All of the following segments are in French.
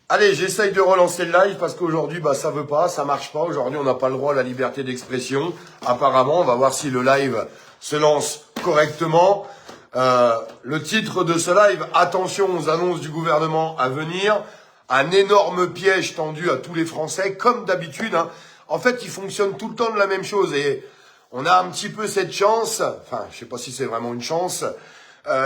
Allez, j'essaye de relancer le live parce qu'aujourd'hui, ça veut pas, ça marche pas. Aujourd'hui, on n'a pas le droit à la liberté d'expression. Apparemment, on va voir si le live se lance correctement. Le titre de ce live, attention aux annonces du gouvernement à venir. Un énorme piège tendu à tous les Français, comme d'habitude. En fait, ils fonctionnent tout le temps de la même chose et on a un petit peu cette chance. Enfin, je sais pas si c'est vraiment une chance.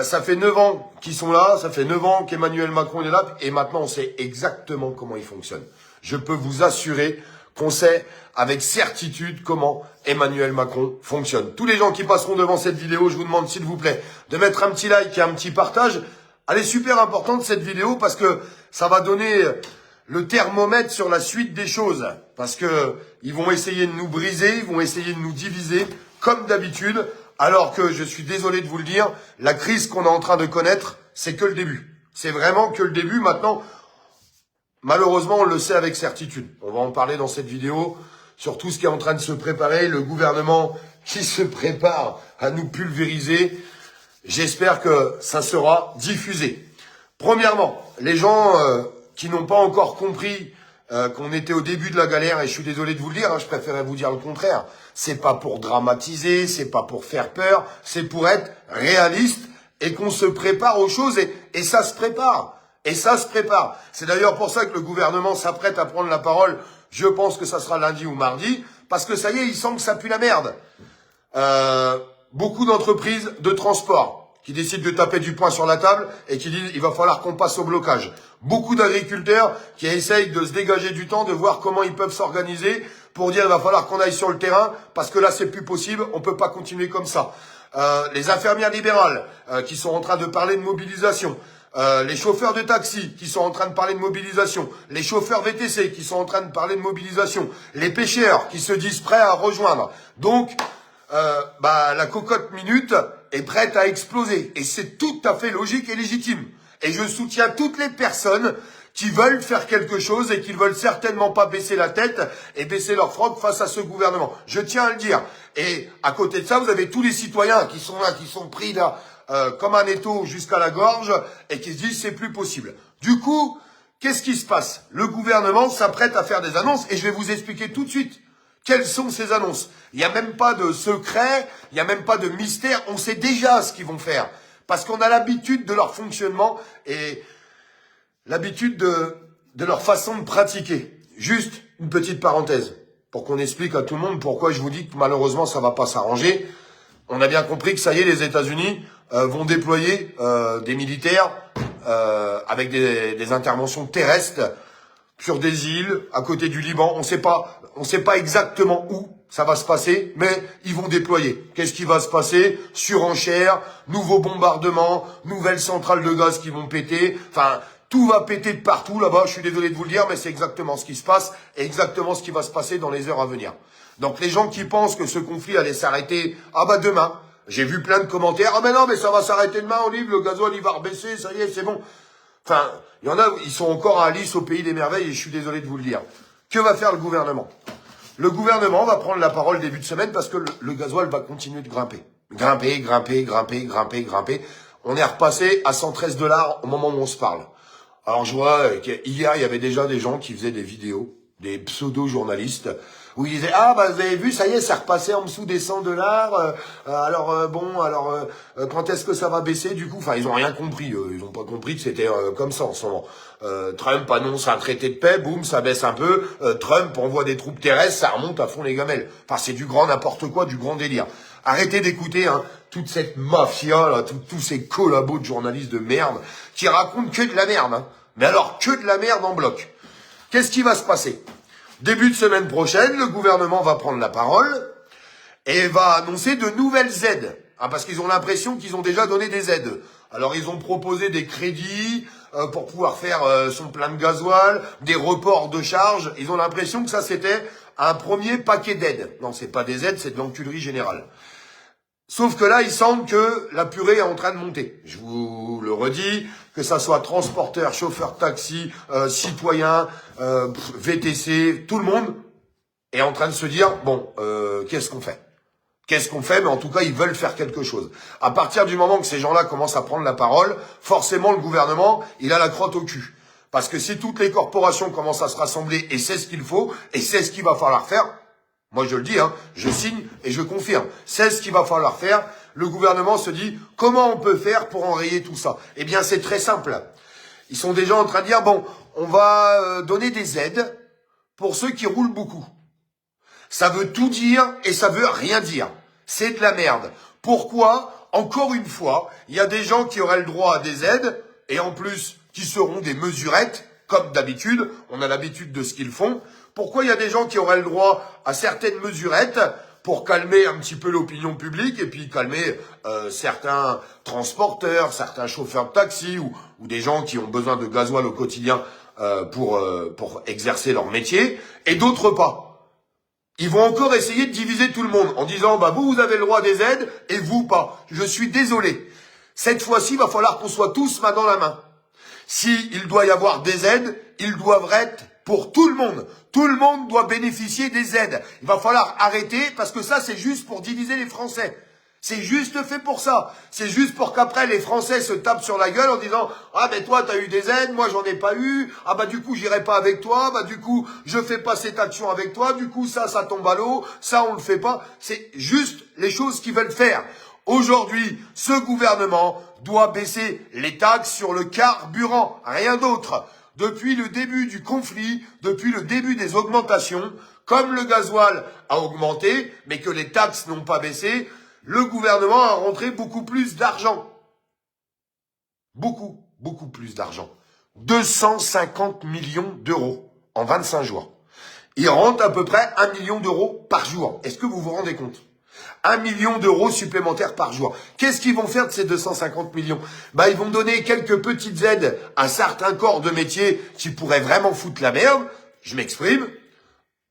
Ça fait 9 ans qu'ils sont là, ça fait 9 ans qu'Emmanuel Macron est là, et maintenant on sait exactement comment il fonctionne. Je peux vous assurer qu'on sait avec certitude comment Emmanuel Macron fonctionne. Tous les gens qui passeront devant cette vidéo, je vous demande s'il vous plaît de mettre un petit like et un petit partage. Elle est super importante cette vidéo parce que ça va donner le thermomètre sur la suite des choses. Parce que ils vont essayer de nous briser, ils vont essayer de nous diviser, comme d'habitude. Alors que, je suis désolé de vous le dire, la crise qu'on est en train de connaître, c'est que le début. C'est vraiment que le début. Maintenant, malheureusement, on le sait avec certitude. On va en parler dans cette vidéo sur tout ce qui est en train de se préparer, le gouvernement qui se prépare à nous pulvériser. J'espère que ça sera diffusé. Premièrement, les gens qui n'ont pas encore compris qu'on était au début de la galère, et je suis désolé de vous le dire, je préférais vous dire le contraire. C'est pas pour dramatiser, c'est pas pour faire peur, c'est pour être réaliste et qu'on se prépare aux choses et ça se prépare. Et ça se prépare. C'est d'ailleurs pour ça que le gouvernement s'apprête à prendre la parole. Je pense que ça sera lundi ou mardi, parce que ça y est, il sent que ça pue la merde. Beaucoup d'entreprises de transport qui décident de taper du poing sur la table et qui disent il va falloir qu'on passe au blocage. Beaucoup d'agriculteurs qui essayent de se dégager du temps, de voir comment ils peuvent s'organiser pour dire il va falloir qu'on aille sur le terrain parce que là c'est plus possible, on peut pas continuer comme ça. Les infirmières libérales qui sont en train de parler de mobilisation. Les chauffeurs de taxi qui sont en train de parler de mobilisation, les chauffeurs VTC qui sont en train de parler de mobilisation, les pêcheurs qui se disent prêts à rejoindre. Donc, la cocotte minute est prête à exploser. Et c'est tout à fait logique et légitime. Et je soutiens toutes les personnes qui veulent faire quelque chose et qui ne veulent certainement pas baisser la tête et baisser leur froc face à ce gouvernement. Je tiens à le dire. Et à côté de ça, vous avez tous les citoyens qui sont là, qui sont pris là, comme un étau jusqu'à la gorge et qui se disent c'est plus possible. Du coup, qu'est-ce qui se passe? Le gouvernement s'apprête à faire des annonces et je vais vous expliquer tout de suite quelles sont ces annonces. Il n'y a même pas de secret, il n'y a même pas de mystère, on sait déjà ce qu'ils vont faire. Parce qu'on a l'habitude de leur fonctionnement et l'habitude de leur façon de pratiquer. Juste une petite parenthèse pour qu'on explique à tout le monde pourquoi je vous dis que malheureusement ça va pas s'arranger. On a bien compris que ça y est, les États-Unis vont déployer des militaires avec des interventions terrestres sur des îles à côté du Liban. On sait pas exactement où ça va se passer, mais ils vont déployer. Qu'est-ce qui va se passer? Surenchère, nouveaux bombardements, nouvelles centrales de gaz qui vont péter. Enfin, tout va péter de partout là-bas. Je suis désolé de vous le dire, mais c'est exactement ce qui se passe et exactement ce qui va se passer dans les heures à venir. Donc les gens qui pensent que ce conflit allait s'arrêter, demain. J'ai vu plein de commentaires. Ah ben non, mais ça va s'arrêter demain, Olive, le gasoil il va rebaisser, ça y est, c'est bon. Enfin, il y en a, ils sont encore à Alice au pays des merveilles et je suis désolé de vous le dire. Que va faire le gouvernement? Le gouvernement va prendre la parole début de semaine parce que le gasoil va continuer de grimper. Grimper. On est repassé à 113 $ au moment où on se parle. Alors je vois qu'hier, il y avait déjà des gens qui faisaient des vidéos, des pseudo-journalistes, où ils disaient vous avez vu, ça y est, c'est repassé en dessous des 100 $. Quand est-ce que ça va baisser du coup? Enfin, ils ont rien compris. Ils ont pas compris que c'était comme ça en ce moment. Trump annonce un traité de paix, boum, ça baisse un peu. Trump envoie des troupes terrestres, ça remonte à fond les gamelles. Enfin, c'est du grand n'importe quoi, du grand délire. Arrêtez d'écouter toute cette mafia, là, tous ces collabos de journalistes de merde qui racontent que de la merde. Mais alors, que de la merde en bloc. Qu'est-ce qui va se passer? Début de semaine prochaine, le gouvernement va prendre la parole et va annoncer de nouvelles aides. Parce qu'ils ont l'impression qu'ils ont déjà donné des aides. Alors ils ont proposé des crédits pour pouvoir faire son plein de gasoil, des reports de charges. Ils ont l'impression que ça c'était un premier paquet d'aides. Non, c'est pas des aides, c'est de l'enculerie générale. Sauf que là, il semble que la purée est en train de monter. Je vous le redis, que ça soit transporteur, chauffeur taxi, citoyen, VTC, tout le monde est en train de se dire, qu'est-ce qu'on fait? Qu'est-ce qu'on fait? Mais en tout cas, ils veulent faire quelque chose. À partir du moment que ces gens-là commencent à prendre la parole, forcément, le gouvernement, il a la crotte au cul. Parce que si toutes les corporations commencent à se rassembler, et c'est ce qu'il faut, et c'est ce qu'il va falloir faire, moi je le dis, hein, je signe et je confirme, c'est ce qu'il va falloir faire, le gouvernement se dit, comment on peut faire pour enrayer tout ça? Eh bien c'est très simple. Ils sont déjà en train de dire, bon, on va donner des aides pour ceux qui roulent beaucoup. Ça veut tout dire et ça veut rien dire. C'est de la merde. Pourquoi? Encore une fois, il y a des gens qui auraient le droit à des aides, et en plus, qui seront des mesurettes, comme d'habitude, on a l'habitude de ce qu'ils font. Pourquoi il y a des gens qui auraient le droit à certaines mesurettes pour calmer un petit peu l'opinion publique et puis calmer certains transporteurs, certains chauffeurs de taxi ou des gens qui ont besoin de gasoil au quotidien pour exercer leur métier, et d'autres pas. Ils vont encore essayer de diviser tout le monde en disant, bah vous avez le droit des aides et vous pas. Je suis désolé. Cette fois-ci, il va falloir qu'on soit tous main dans la main. S'il doit y avoir des aides, ils doivent être pour tout le monde. Tout le monde doit bénéficier des aides. Il va falloir arrêter parce que ça, c'est juste pour diviser les Français. C'est juste fait pour ça. C'est juste pour qu'après, les Français se tapent sur la gueule en disant « Ah, ben toi, t'as eu des aides, moi, j'en ai pas eu. Ah, bah du coup, j'irai pas avec toi. Bah du coup, je fais pas cette action avec toi. Du coup, ça tombe à l'eau. Ça, on le fait pas. » C'est juste les choses qu'ils veulent faire. Aujourd'hui, ce gouvernement doit baisser les taxes sur le carburant. Rien d'autre. Depuis le début du conflit, depuis le début des augmentations, comme le gasoil a augmenté, mais que les taxes n'ont pas baissé, le gouvernement a rentré beaucoup plus d'argent. Beaucoup plus d'argent. 250 millions d'euros en 25 jours. Il rentre à peu près 1 million d'euros par jour. Est-ce que vous vous rendez compte? 1 million d'euros supplémentaires par jour. Qu'est-ce qu'ils vont faire de ces 250 millions? Bah, ils vont donner quelques petites aides à certains corps de métier qui pourraient vraiment foutre la merde. Je m'exprime.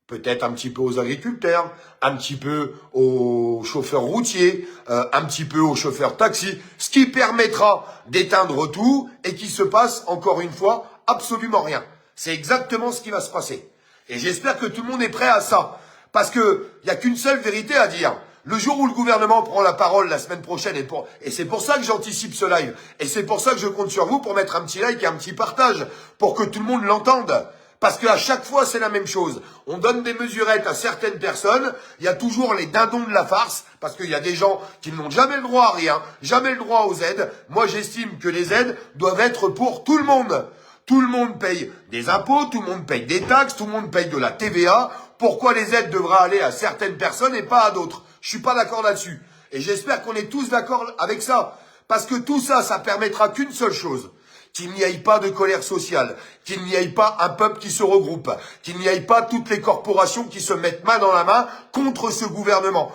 Peut-être un petit peu aux agriculteurs, un petit peu aux chauffeurs routiers, un petit peu aux chauffeurs taxi, ce qui permettra d'éteindre tout et qu'il se passe, encore une fois, absolument rien. C'est exactement ce qui va se passer. Et j'espère que tout le monde est prêt à ça. Parce que il n'y a qu'une seule vérité à dire. Le jour où le gouvernement prend la parole la semaine prochaine, et c'est pour ça que j'anticipe ce live, et c'est pour ça que je compte sur vous pour mettre un petit like et un petit partage, pour que tout le monde l'entende. Parce qu'à chaque fois, c'est la même chose. On donne des mesurettes à certaines personnes. Il y a toujours les dindons de la farce. Parce qu'il y a des gens qui n'ont jamais le droit à rien, jamais le droit aux aides. Moi, j'estime que les aides doivent être pour tout le monde. Tout le monde paye des impôts, tout le monde paye des taxes, tout le monde paye de la TVA. Pourquoi les aides devraient aller à certaines personnes et pas à d'autres? Je suis pas d'accord là-dessus. Et j'espère qu'on est tous d'accord avec ça. Parce que tout ça, ça permettra qu'une seule chose. Qu'il n'y ait pas de colère sociale, qu'il n'y ait pas un peuple qui se regroupe, qu'il n'y ait pas toutes les corporations qui se mettent main dans la main contre ce gouvernement.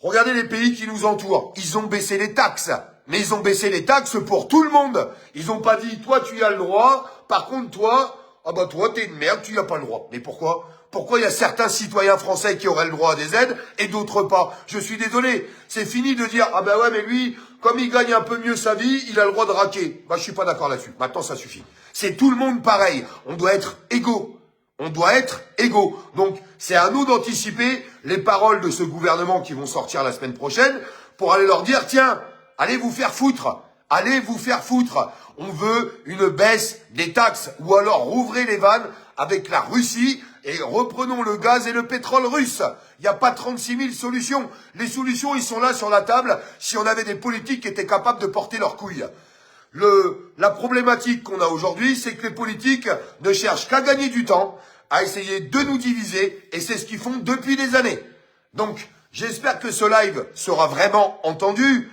Regardez les pays qui nous entourent. Ils ont baissé les taxes. Mais ils ont baissé les taxes pour tout le monde. Ils n'ont pas dit, toi, tu y as le droit. Par contre, toi, ah bah toi, t'es une merde, tu n'y as pas le droit. Mais pourquoi? Pourquoi il y a certains citoyens français qui auraient le droit à des aides et d'autres pas? Je suis désolé. C'est fini de dire, ah ben ouais, mais lui, comme il gagne un peu mieux sa vie, il a le droit de raquer. Bah, je suis pas d'accord là-dessus. Maintenant, ça suffit. C'est tout le monde pareil. On doit être égaux. On doit être égaux. Donc, c'est à nous d'anticiper les paroles de ce gouvernement qui vont sortir la semaine prochaine pour aller leur dire, tiens, allez vous faire foutre. Allez vous faire foutre. On veut une baisse des taxes ou alors rouvrez les vannes avec la Russie et reprenons le gaz et le pétrole russe. Il n'y a pas 36 000 solutions. Les solutions, ils sont là sur la table si on avait des politiques qui étaient capables de porter leurs couilles. La problématique qu'on a aujourd'hui, c'est que les politiques ne cherchent qu'à gagner du temps, à essayer de nous diviser, et c'est ce qu'ils font depuis des années. Donc, j'espère que ce live sera vraiment entendu,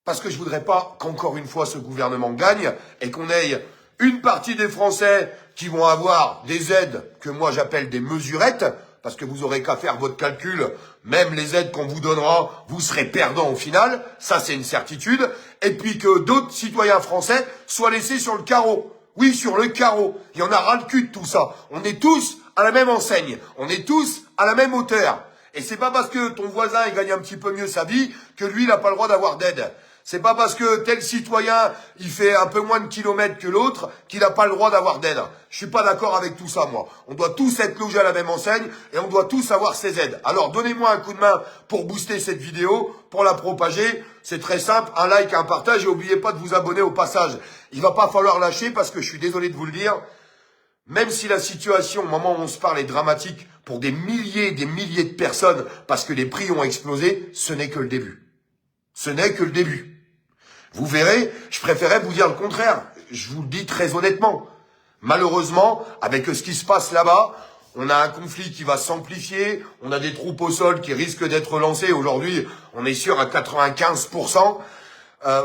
parce que je voudrais pas qu'encore une fois ce gouvernement gagne, et qu'on ait une partie des Français qui vont avoir des aides que moi j'appelle des mesurettes, parce que vous aurez qu'à faire votre calcul, même les aides qu'on vous donnera, vous serez perdant au final, ça c'est une certitude, et puis que d'autres citoyens français soient laissés sur le carreau. Oui, sur le carreau. Il y en a ras le cul de tout ça. On est tous à la même enseigne, on est tous à la même hauteur. Et c'est pas parce que ton voisin il gagne un petit peu mieux sa vie que lui il n'a pas le droit d'avoir d'aide. C'est pas parce que tel citoyen, il fait un peu moins de kilomètres que l'autre, qu'il n'a pas le droit d'avoir d'aide. Je suis pas d'accord avec tout ça, moi. On doit tous être logés à la même enseigne et on doit tous avoir ces aides. Alors, donnez-moi un coup de main pour booster cette vidéo, pour la propager. C'est très simple, un like, un partage et n'oubliez pas de vous abonner au passage. Il va pas falloir lâcher parce que je suis désolé de vous le dire. Même si la situation, au moment où on se parle, est dramatique pour des milliers de personnes parce que les prix ont explosé, ce n'est que le début. Ce n'est que le début. Vous verrez, je préférais vous dire le contraire. Je vous le dis très honnêtement. Malheureusement, avec ce qui se passe là-bas, on a un conflit qui va s'amplifier, on a des troupes au sol qui risquent d'être lancées. Aujourd'hui, on est sûr à 95%.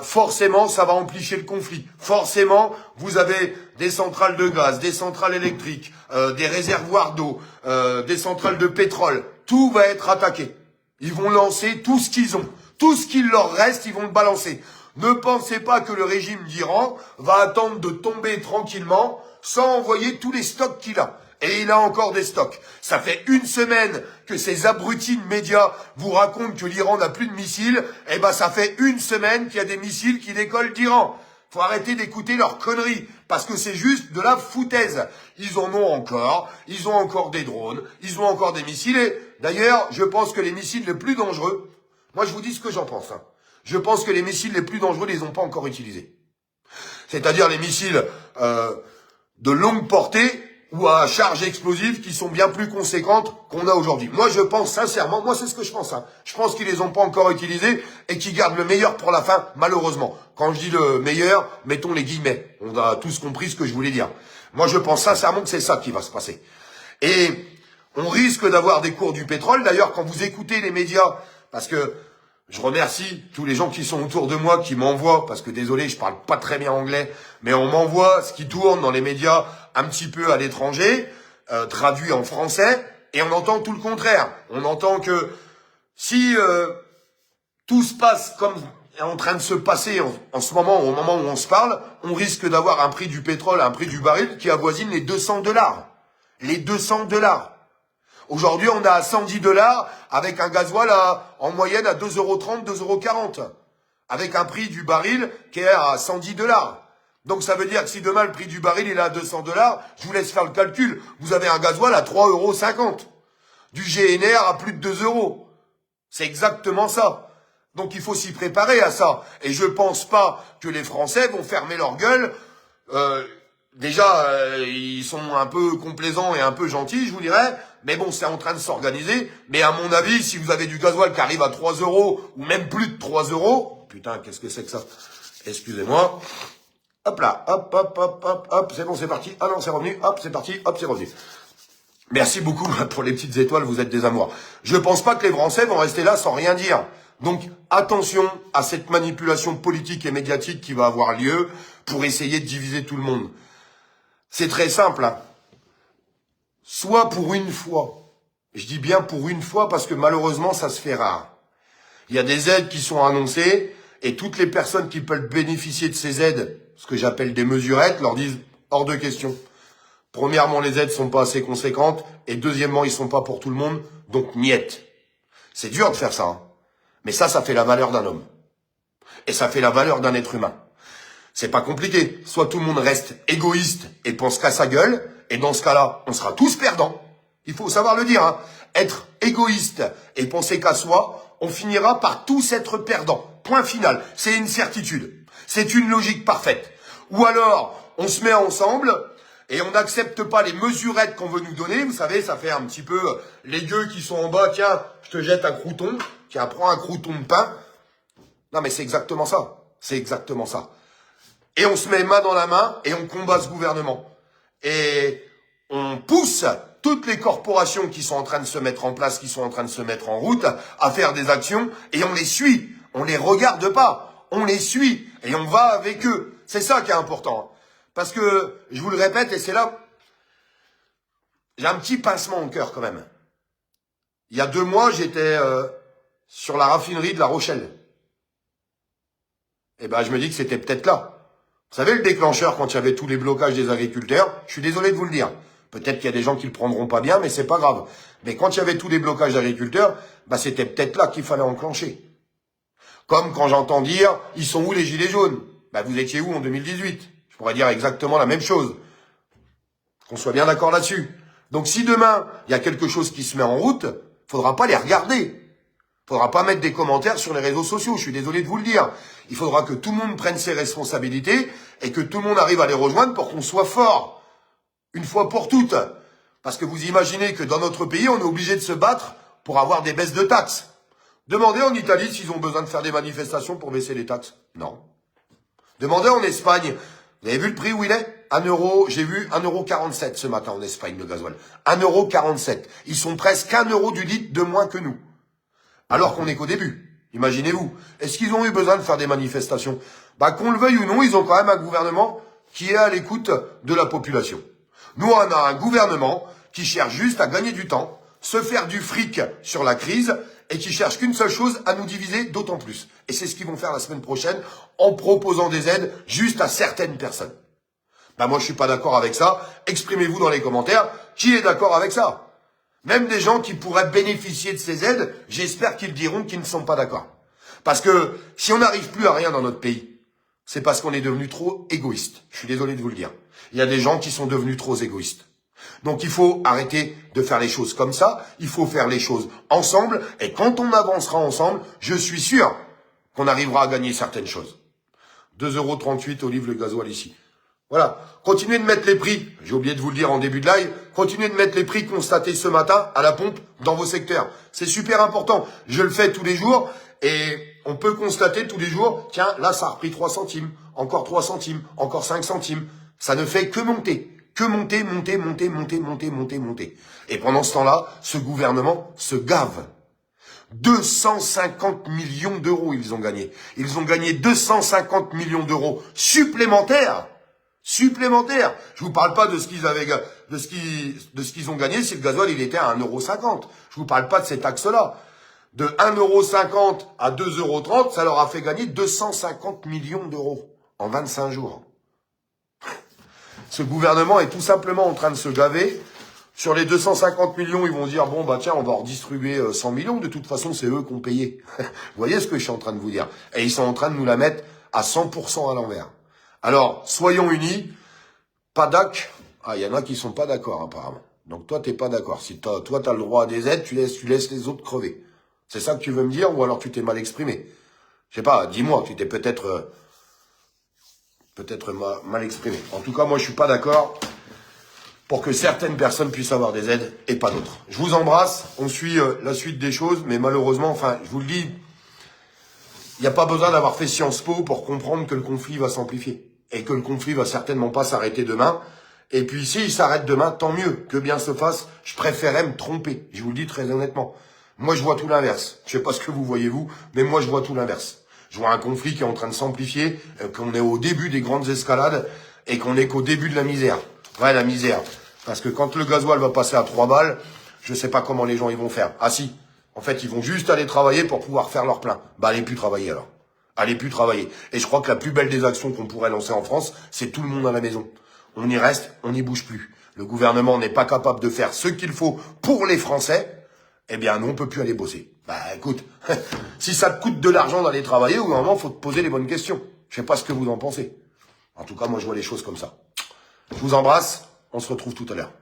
Forcément, ça va amplifier le conflit. Forcément, vous avez des centrales de gaz, des centrales électriques, des réservoirs d'eau, des centrales de pétrole. Tout va être attaqué. Ils vont lancer tout ce qu'ils ont. Tout ce qu'il leur reste, ils vont le balancer. Ne pensez pas que le régime d'Iran va attendre de tomber tranquillement sans envoyer tous les stocks qu'il a. Et il a encore des stocks. Ça fait une semaine que ces abrutis de médias vous racontent que l'Iran n'a plus de missiles. Eh ben, ça fait une semaine qu'il y a des missiles qui décollent d'Iran. Faut arrêter d'écouter leurs conneries. Parce que c'est juste de la foutaise. Ils en ont encore. Ils ont encore des drones. Ils ont encore des missiles. Et d'ailleurs, je pense que les missiles les plus dangereux, moi je vous dis ce que j'en pense, hein. Je pense que les missiles les plus dangereux, ils les ont pas encore utilisés. C'est-à-dire les missiles de longue portée ou à charge explosive qui sont bien plus conséquentes qu'on a aujourd'hui. Moi, je pense sincèrement, moi c'est ce que je pense. Hein. Je pense qu'ils les ont pas encore utilisés et qu'ils gardent le meilleur pour la fin, malheureusement. Quand je dis le meilleur, mettons les guillemets. On a tous compris ce que je voulais dire. Moi, je pense sincèrement que c'est ça qui va se passer. Et on risque d'avoir des cours du pétrole. D'ailleurs, quand vous écoutez les médias, parce que je remercie tous les gens qui sont autour de moi, qui m'envoient, parce que désolé, je parle pas très bien anglais, mais on m'envoie ce qui tourne dans les médias un petit peu à l'étranger, traduit en français, et on entend tout le contraire. On entend que si tout se passe comme est en train de se passer en ce moment, au moment où on se parle, on risque d'avoir un prix du pétrole, un prix du baril qui avoisine les $200. Les $200. Aujourd'hui, on est à 110 $ avec un gasoil en moyenne à 2,30 €, 2,40 €. Avec un prix du baril qui est à 110 $. Donc ça veut dire que si demain le prix du baril il est à 200 $, je vous laisse faire le calcul. Vous avez un gasoil à 3,50 €. Du GNR à plus de 2 €. C'est exactement ça. Donc il faut s'y préparer à ça. Et je pense pas que les Français vont fermer leur gueule. Déjà, ils sont un peu complaisants et un peu gentils, je vous dirais. Mais bon, c'est en train de s'organiser. Mais à mon avis, si vous avez du gasoil qui arrive à 3 € ou même plus de 3 €, putain, qu'est-ce que c'est que ça? Excusez-moi. Hop là, hop, hop, hop, hop, hop, c'est bon, c'est parti. Ah non, c'est revenu. Hop, c'est parti. Hop, c'est revenu. Merci beaucoup pour les petites étoiles, vous êtes des amours. Je pense pas que les Français vont rester là sans rien dire. Donc, attention à cette manipulation politique et médiatique qui va avoir lieu pour essayer de diviser tout le monde. C'est très simple, hein. Soit pour une fois, je dis bien pour une fois parce que malheureusement ça se fait rare. Il y a des aides qui sont annoncées et toutes les personnes qui peuvent bénéficier de ces aides, ce que j'appelle des mesurettes, leur disent hors de question. Premièrement, les aides sont pas assez conséquentes et deuxièmement, ils sont pas pour tout le monde, donc niette. C'est dur de faire ça, hein. Mais ça fait la valeur d'un homme. Et ça fait la valeur d'un être humain. C'est pas compliqué. Soit tout le monde reste égoïste et pense qu'à sa gueule, et dans ce cas-là, on sera tous perdants. Il faut savoir le dire, hein. Être égoïste et penser qu'à soi, on finira par tous être perdants. Point final. C'est une certitude. C'est une logique parfaite. Ou alors, on se met ensemble et on n'accepte pas les mesurettes qu'on veut nous donner. Vous savez, ça fait un petit peu les gueux qui sont en bas. Tiens, je te jette un crouton. Tiens, prends un crouton de pain. Non, mais c'est exactement ça. C'est exactement ça. Et on se met main dans la main et on combat ce gouvernement. Et on pousse toutes les corporations qui sont en train de se mettre en place, qui sont en train de se mettre en route, à faire des actions et on les suit. On les regarde pas. On les suit et on va avec eux. C'est ça qui est important. Parce que, je vous le répète, et c'est là, j'ai un petit pincement au cœur quand même. Il y a 2 mois, j'étais sur la raffinerie de La Rochelle. Et ben, je me dis que c'était peut-être là. Vous savez, le déclencheur, quand il y avait tous les blocages des agriculteurs, je suis désolé de vous le dire. Peut-être qu'il y a des gens qui le prendront pas bien, mais c'est pas grave. Mais quand il y avait tous les blocages d'agriculteurs, bah, c'était peut-être là qu'il fallait enclencher. Comme quand j'entends dire, ils sont où les gilets jaunes? Bah, vous étiez où en 2018? Je pourrais dire exactement la même chose. Qu'on soit bien d'accord là-dessus. Donc si demain, il y a quelque chose qui se met en route, faudra pas les regarder. Faudra pas mettre des commentaires sur les réseaux sociaux, je suis désolé de vous le dire. Il faudra que tout le monde prenne ses responsabilités et que tout le monde arrive à les rejoindre pour qu'on soit fort. Une fois pour toutes. Parce que vous imaginez que dans notre pays, on est obligé de se battre pour avoir des baisses de taxes. Demandez en Italie s'ils ont besoin de faire des manifestations pour baisser les taxes. Non. Demandez en Espagne. Vous avez vu le prix où il est? 1 euro, j'ai vu 1,47 € ce matin en Espagne, le gasoil. 1,47 €. Ils sont presque 1 euro du litre de moins que nous. Alors qu'on n'est qu'au début. Imaginez-vous. Est-ce qu'ils ont eu besoin de faire des manifestations? Bah, qu'on le veuille ou non, ils ont quand même un gouvernement qui est à l'écoute de la population. Nous, on a un gouvernement qui cherche juste à gagner du temps, se faire du fric sur la crise et qui cherche qu'une seule chose, à nous diviser d'autant plus. Et c'est ce qu'ils vont faire la semaine prochaine en proposant des aides juste à certaines personnes. Bah, moi, je suis pas d'accord avec ça. Exprimez-vous dans les commentaires. Qui est d'accord avec ça? Même des gens qui pourraient bénéficier de ces aides, j'espère qu'ils diront qu'ils ne sont pas d'accord. Parce que si on n'arrive plus à rien dans notre pays, c'est parce qu'on est devenu trop égoïste. Je suis désolé de vous le dire. Il y a des gens qui sont devenus trop égoïstes. Donc il faut arrêter de faire les choses comme ça. Il faut faire les choses ensemble. Et quand on avancera ensemble, je suis sûr qu'on arrivera à gagner certaines choses. 2,38 € au livre le gasoil ici. Voilà. Continuez de mettre les prix. J'ai oublié de vous le dire en début de live. Continuez de mettre les prix constatés ce matin à la pompe dans vos secteurs. C'est super important. Je le fais tous les jours et on peut constater tous les jours, tiens, là, ça a repris 3 centimes, encore 3 centimes, encore 5 centimes. Ça ne fait que monter. Que monter, monter, monter, monter, monter, monter, monter. Et pendant ce temps-là, ce gouvernement se gave. 250 millions d'euros, ils ont gagné. Ils ont gagné 250 millions d'euros supplémentaires. Supplémentaires. Je vous parle pas de ce qu'ils avaient, de ce qu'ils ont gagné si le gasoil, il était à 1,50 €. Je vous parle pas de ces taxes-là. De 1,50 € à 2,30 €, ça leur a fait gagner 250 millions d'euros en 25 jours. Ce gouvernement est tout simplement en train de se gaver. Sur les 250 millions, ils vont dire, bon, bah tiens, on va redistribuer 100 millions. De toute façon, c'est eux qui ont payé. Vous voyez ce que je suis en train de vous dire? Et ils sont en train de nous la mettre à 100% à l'envers. Alors, soyons unis. Pas d'ac. Ah, il y en a qui sont pas d'accord, apparemment. Donc, toi, t'es pas d'accord. Si toi, t'as le droit à des aides, tu laisses les autres crever. C'est ça que tu veux me dire, ou alors tu t'es mal exprimé? Je sais pas, dis-moi, tu t'es peut-être mal exprimé. En tout cas, moi, je suis pas d'accord pour que certaines personnes puissent avoir des aides et pas d'autres. Je vous embrasse, on suit la suite des choses, mais malheureusement, enfin, je vous le dis, il n'y a pas besoin d'avoir fait Sciences Po pour comprendre que le conflit va s'amplifier. Et que le conflit va certainement pas s'arrêter demain. Et puis, s'il s'arrête demain, tant mieux, que bien se fasse. Je préférerais me tromper, je vous le dis très honnêtement. Moi, je vois tout l'inverse. Je sais pas ce que vous voyez, vous, mais moi, je vois tout l'inverse. Je vois un conflit qui est en train de s'amplifier, qu'on est au début des grandes escalades et qu'on est qu'au début de la misère. Ouais, la misère. Parce que quand le gasoil va passer à 3 balles, je sais pas comment les gens ils vont faire. Ah si, en fait, ils vont juste aller travailler pour pouvoir faire leur plein. Bah, allez plus travailler alors. Allez plus travailler. Et je crois que la plus belle des actions qu'on pourrait lancer en France, c'est tout le monde à la maison. On y reste, on n'y bouge plus. Le gouvernement n'est pas capable de faire ce qu'il faut pour les Français. Eh bien, nous, on peut plus aller bosser. Bah, écoute, si ça te coûte de l'argent d'aller travailler, au moment, faut te poser les bonnes questions. Je sais pas ce que vous en pensez. En tout cas, moi, je vois les choses comme ça. Je vous embrasse. On se retrouve tout à l'heure.